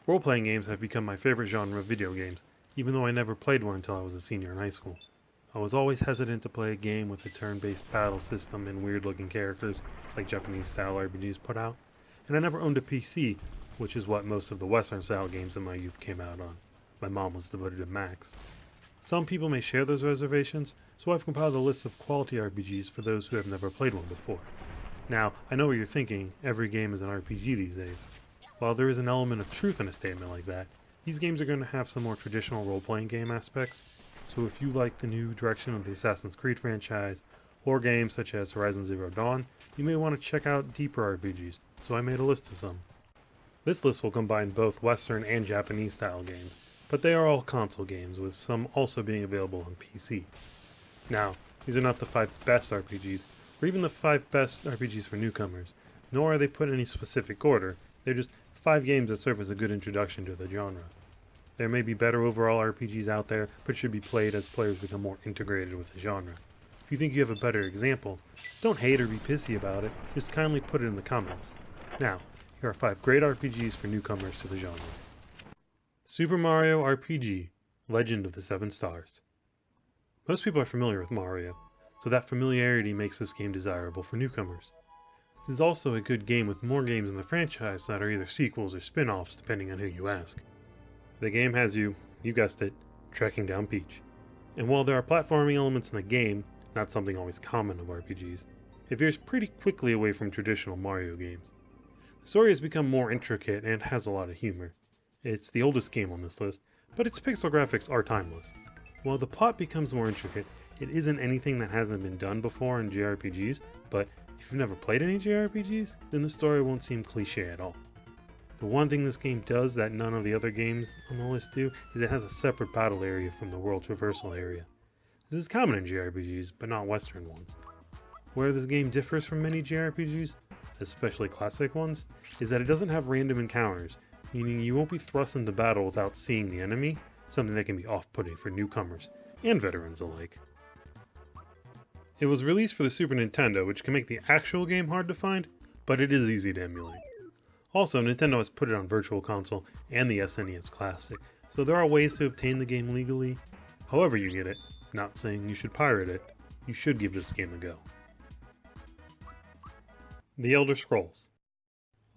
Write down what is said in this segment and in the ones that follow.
Role-playing games have become my favorite genre of video games, even though I never played one until I was a senior in high school. I was always hesitant to play a game with a turn-based battle system and weird-looking characters, like Japanese-style RPGs put out, and I never owned a PC, which is what most of the Western-style games in my youth came out on. My mom was devoted to Macs. Some people may share those reservations, so I've compiled a list of quality RPGs for those who have never played one before. Now, I know what you're thinking, every game is an RPG these days. While there is an element of truth in a statement like that, these games are going to have some more traditional role-playing game aspects, so if you like the new direction of the Assassin's Creed franchise, or games such as Horizon Zero Dawn, you may want to check out deeper RPGs, so I made a list of some. This list will combine both Western and Japanese style games, but they are all console games, with some also being available on PC. Now, these are not the 5 best RPGs, or even the 5 best RPGs for newcomers, nor are they put in any specific order, they're just 5 games that serve as a good introduction to the genre. There may be better overall RPGs out there, but should be played as players become more integrated with the genre. If you think you have a better example, don't hate or be pissy about it, just kindly put it in the comments. Now, here are 5 great RPGs for newcomers to the genre. Super Mario RPG, Legend of the Seven Stars. Most people are familiar with Mario, so that familiarity makes this game desirable for newcomers. This is also a good game with more games in the franchise that are either sequels or spin-offs depending on who you ask. The game has you guessed it, trekking down Peach. And while there are platforming elements in the game, not something always common of RPGs, it veers pretty quickly away from traditional Mario games. The story has become more intricate and has a lot of humor. It's the oldest game on this list, but its pixel graphics are timeless. While the plot becomes more intricate, it isn't anything that hasn't been done before in JRPGs, but if you've never played any JRPGs, then the story won't seem cliche at all. The one thing this game does that none of the other games on the list do is it has a separate battle area from the world traversal area. This is common in JRPGs, but not Western ones. Where this game differs from many JRPGs, especially classic ones, is that it doesn't have random encounters, meaning you won't be thrust into battle without seeing the enemy, something that can be off-putting for newcomers and veterans alike. It was released for the Super Nintendo, which can make the actual game hard to find, but it is easy to emulate. Also, Nintendo has put it on Virtual Console and the SNES Classic, so there are ways to obtain the game legally. However you get it, not saying you should pirate it, you should give this game a go. The Elder Scrolls,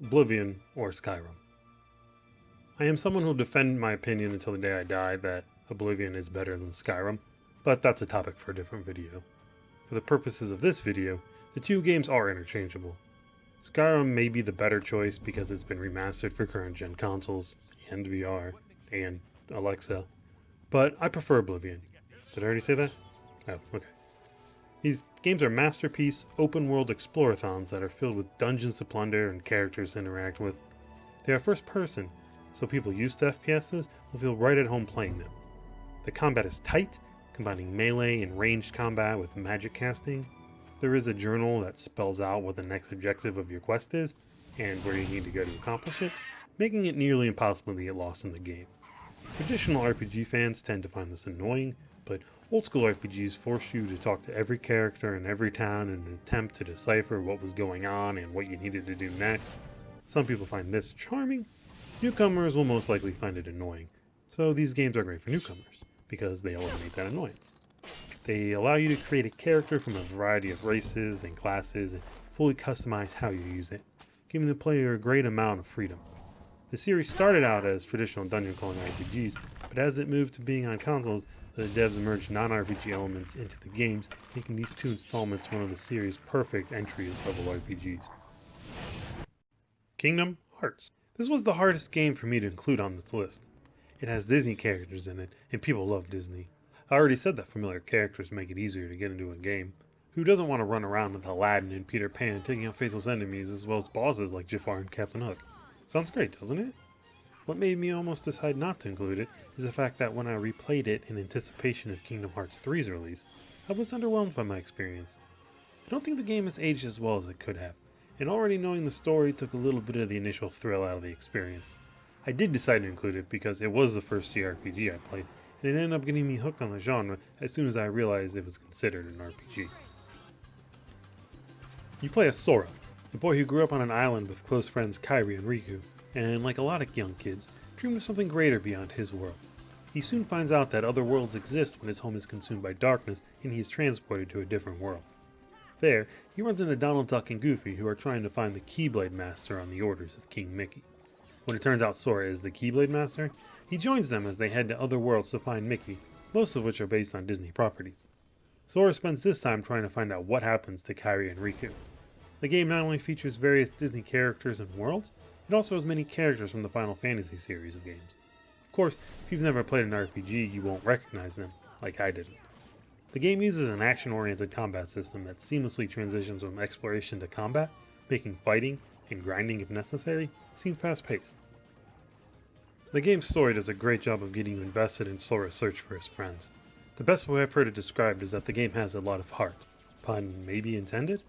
Oblivion, or Skyrim. I am someone who will defend my opinion until the day I die that Oblivion is better than Skyrim, but that's a topic for a different video. For the purposes of this video, the two games are interchangeable. Skyrim may be the better choice because it's been remastered for current-gen consoles, and VR, and Alexa, but I prefer Oblivion. Did I already say that? Oh, okay. These games are masterpiece, open-world explorathons that are filled with dungeons to plunder and characters to interact with. They are first-person, so people used to FPSs will feel right at home playing them. The combat is tight, combining melee and ranged combat with magic casting. There is a journal that spells out what the next objective of your quest is, and where you need to go to accomplish it, making it nearly impossible to get lost in the game. Traditional RPG fans tend to find this annoying, but old school RPGs force you to talk to every character in every town in an attempt to decipher what was going on and what you needed to do next. Some people find this charming. Newcomers will most likely find it annoying, so these games are great for newcomers, because they eliminate that annoyance. They allow you to create a character from a variety of races and classes and fully customize how you use it, giving the player a great amount of freedom. The series started out as traditional dungeon crawling RPGs, but as it moved to being on consoles, the devs merged non-RPG elements into the games, making these two installments one of the series' perfect entry-level RPGs. Kingdom Hearts. This was the hardest game for me to include on this list. It has Disney characters in it, and people love Disney. I already said that familiar characters make it easier to get into a game. Who doesn't want to run around with Aladdin and Peter Pan taking out faceless enemies as well as bosses like Jafar and Captain Hook? Sounds great, doesn't it? What made me almost decide not to include it is the fact that when I replayed it in anticipation of Kingdom Hearts 3's release, I was underwhelmed by my experience. I don't think the game has aged as well as it could have, and already knowing the story took a little bit of the initial thrill out of the experience. I did decide to include it because it was the first JRPG I played, and it ended up getting me hooked on the genre as soon as I realized it was considered an RPG. You play as Sora, a boy who grew up on an island with close friends Kairi and Riku, and like a lot of young kids, dreamed of something greater beyond his world. He soon finds out that other worlds exist when his home is consumed by darkness and he is transported to a different world. There, he runs into Donald Duck and Goofy, who are trying to find the Keyblade Master on the orders of King Mickey. When it turns out Sora is the Keyblade Master, he joins them as they head to other worlds to find Mickey, most of which are based on Disney properties. Sora spends this time trying to find out what happens to Kairi and Riku. The game not only features various Disney characters and worlds, it also has many characters from the Final Fantasy series of games. Of course, if you've never played an RPG, you won't recognize them, like I didn't. The game uses an action-oriented combat system that seamlessly transitions from exploration to combat, making fighting, and grinding if necessary, seem fast-paced. The game's story does a great job of getting you invested in Sora's search for his friends. The best way I've heard it described is that the game has a lot of heart. Pun maybe intended?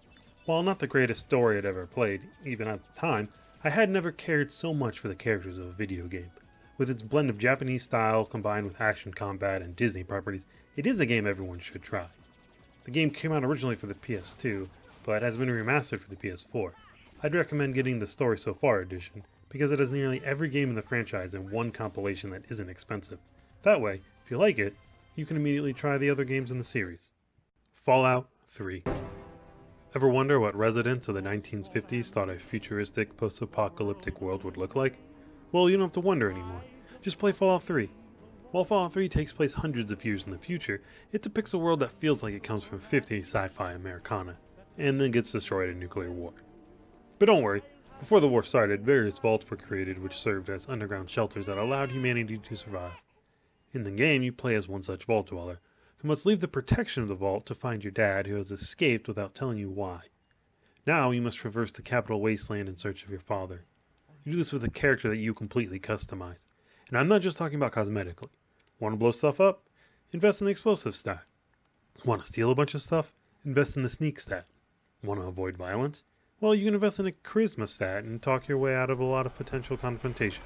While not the greatest story I'd ever played, even at the time, I had never cared so much for the characters of a video game. With its blend of Japanese style combined with action combat and Disney properties, it is a game everyone should try. The game came out originally for the PS2, but has been remastered for the PS4. I'd recommend getting the Story So Far edition, because it has nearly every game in the franchise in one compilation that isn't expensive. That way, if you like it, you can immediately try the other games in the series. Fallout 3. Ever wonder what residents of the 1950s thought a futuristic, post-apocalyptic world would look like? Well, you don't have to wonder anymore. Just play Fallout 3. While Fallout 3 takes place hundreds of years in the future, it depicts a world that feels like it comes from 50s sci-fi Americana, and then gets destroyed in nuclear war. But don't worry, before the war started, various vaults were created which served as underground shelters that allowed humanity to survive. In the game, you play as one such vault dweller, who must leave the protection of the vault to find your dad, who has escaped without telling you why. Now you must traverse the capital wasteland in search of your father. You do this with a character that you completely customize. And I'm not just talking about cosmetically. Want to blow stuff up? Invest in the explosive stat. Want to steal a bunch of stuff? Invest in the sneak stat. Want to avoid violence? Well, you can invest in a charisma stat and talk your way out of a lot of potential confrontations.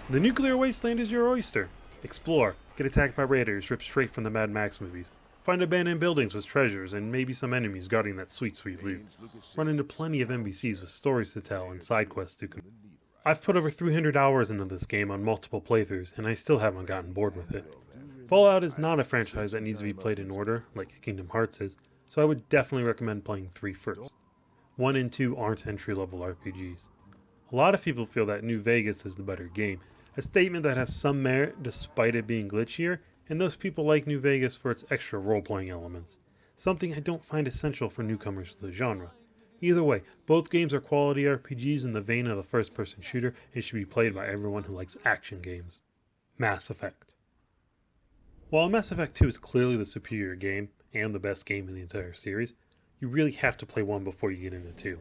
The nuclear wasteland is your oyster. Explore, get attacked by raiders ripped straight from the Mad Max movies. Find abandoned buildings with treasures and maybe some enemies guarding that sweet loot. Run into plenty of NPCs with stories to tell and side quests to complete. I've put over 300 hours into this game on multiple playthroughs, and I still haven't gotten bored with it. Fallout is not a franchise that needs to be played in order, like Kingdom Hearts is, so I would definitely recommend playing 3 first. 1 and 2 aren't entry-level RPGs. A lot of people feel that New Vegas is the better game, a statement that has some merit despite it being glitchier, and those people like New Vegas for its extra role-playing elements, something I don't find essential for newcomers to the genre. Either way, both games are quality RPGs in the vein of a first-person shooter and should be played by everyone who likes action games. Mass Effect. While Mass Effect 2 is clearly the superior game, and the best game in the entire series, you really have to play 1 before you get into 2.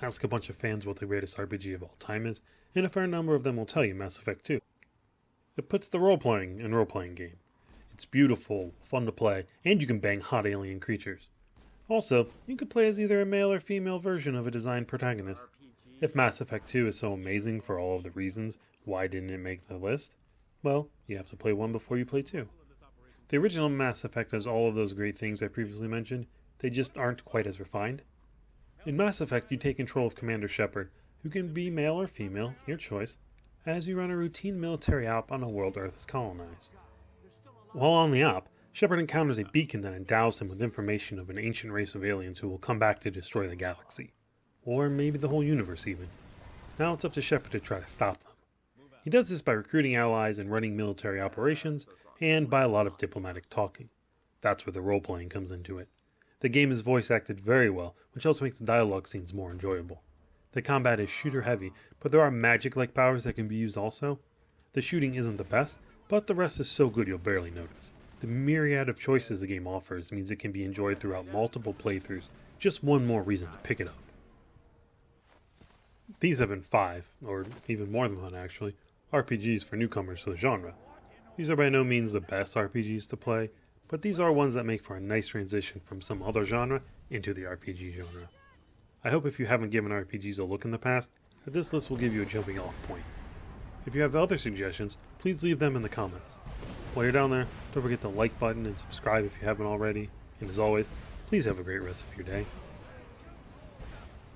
Ask a bunch of fans what the greatest RPG of all time is, and a fair number of them will tell you Mass Effect 2. It puts the role-playing in role-playing game. It's beautiful, fun to play, and you can bang hot alien creatures. Also, you could play as either a male or female version of a designed protagonist. If Mass Effect 2 is so amazing for all of the reasons, why didn't it make the list? Well, you have to play 1 before you play 2. The original Mass Effect has all of those great things I previously mentioned, they just aren't quite as refined. In Mass Effect, you take control of Commander Shepard, who can be male or female, your choice, as you run a routine military op on a world Earth has colonized. While on the op, Shepard encounters a beacon that endows him with information of an ancient race of aliens who will come back to destroy the galaxy. Or maybe the whole universe even. Now it's up to Shepard to try to stop them. He does this by recruiting allies and running military operations, and by a lot of diplomatic talking. That's where the role-playing comes into it. The game is voice acted very well, which also makes the dialogue scenes more enjoyable. The combat is shooter heavy, but there are magic-like powers that can be used also. The shooting isn't the best, but the rest is so good you'll barely notice. The myriad of choices the game offers means it can be enjoyed throughout multiple playthroughs, just one more reason to pick it up. These have been 5, or even more than that actually, RPGs for newcomers to the genre. These are by no means the best RPGs to play, but these are ones that make for a nice transition from some other genre into the RPG genre. I hope if you haven't given RPGs a look in the past, that this list will give you a jumping off point. If you have other suggestions, please leave them in the comments. While you're down there, don't forget the like button and subscribe if you haven't already, and as always, please have a great rest of your day.